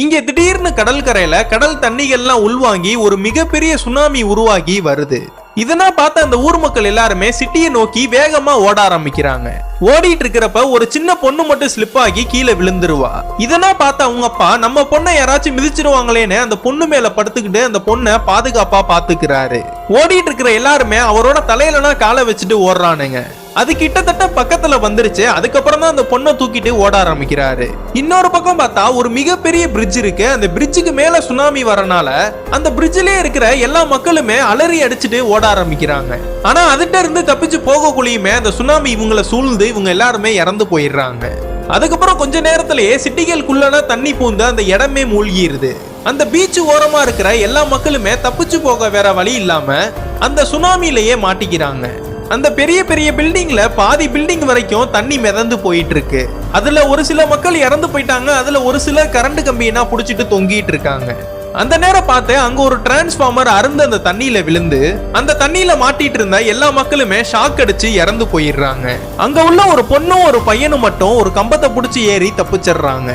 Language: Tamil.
இங்க திடீர்னு கடற்கரையில கடல் தண்ணிகள்லாம் உள்வாங்கி ஒரு மிகப்பெரிய சுனாமி உருவாகி வருது. இதனா பார்த்த அந்த ஊர் மக்கள் எல்லாருமே சிட்டியை நோக்கி வேகமா ஓட ஆரம்பிக்கிறாங்க. ஓடிட்டு இருக்கிறப்ப ஒரு சின்ன பொண்ணு மட்டும் ஸ்லிப் ஆகி கீழே விழுந்துருவா. இதனா பார்த்த அவங்க அப்பா நம்ம பொண்ணை யாராச்சும் மிதிச்சிருவாங்களேன்னு அந்த பொண்ணு மேல படுத்துக்கிட்டு அந்த பொண்ணை பாதுகாப்பா பாத்துக்கிறாரு. ஓடிட்டு இருக்கிற எல்லாருமே அவரோட தலையிலனா காலை வச்சுட்டு ஓடுறானுங்க. அது கிட்டத்தட்ட பக்கத்துல வந்துருச்சு. அதுக்கப்புறம் தான் அந்த பொண்ணை தூக்கிட்டு ஓட ஆரம்பிக்கிறாரு. இன்னொரு பக்கம் பார்த்தா ஒரு மிகப்பெரிய பிரிட்ஜ் இருக்கு. அந்த பிரிட்ஜுக்கு மேல சுனாமி வரனால அந்த பிரிட்ஜ்லயே இருக்கிற எல்லா மக்களுமே அலறி அடிச்சுட்டு ஓட ஆரம்பிக்கிறாங்க. ஆனா அதுட்ட இருந்து தப்பிச்சு போகக்குள்ளேயுமே அந்த சுனாமி இவங்களை சூழ்ந்து இவங்க எல்லாருமே இறந்து போயிடுறாங்க. அதுக்கப்புறம் கொஞ்ச நேரத்திலேயே சிட்டிகளுக்குள்ள தண்ணி பூந்து அந்த இடமே மூழ்கிடுது. அந்த பீச் ஓரமா இருக்கிற எல்லா மக்களுமே தப்பிச்சு போக வேற வழி இல்லாம அந்த சுனாமிலேயே மாட்டிக்கிறாங்க. அந்த பெரிய பெரிய பில்டிங்ல பாதி பில்டிங் வரைக்கும் தண்ணி மிதந்து போயிட்டு இருக்கு. அதுல ஒரு சில மக்கள் இறந்து போயிட்டாங்க. அதுல ஒரு சிலர் கரண்ட் கம்பினா புடிச்சிட்டு தொங்கிட்டு இருக்காங்க. அந்த நேரம் பார்த்து அங்க ஒரு டிரான்ஸ்பார்மர் அருந்து அந்த தண்ணியில விழுந்து அந்த தண்ணியில மாட்டிட்டு இருந்த எல்லா மக்களுமே ஷாக் அடிச்சு இறந்து போயிடுறாங்க. அங்க உள்ள ஒரு பொண்ணும் ஒரு பையனும் மட்டும் ஒரு கம்பத்தை புடிச்சு ஏறி தப்பிச்சிடுறாங்க.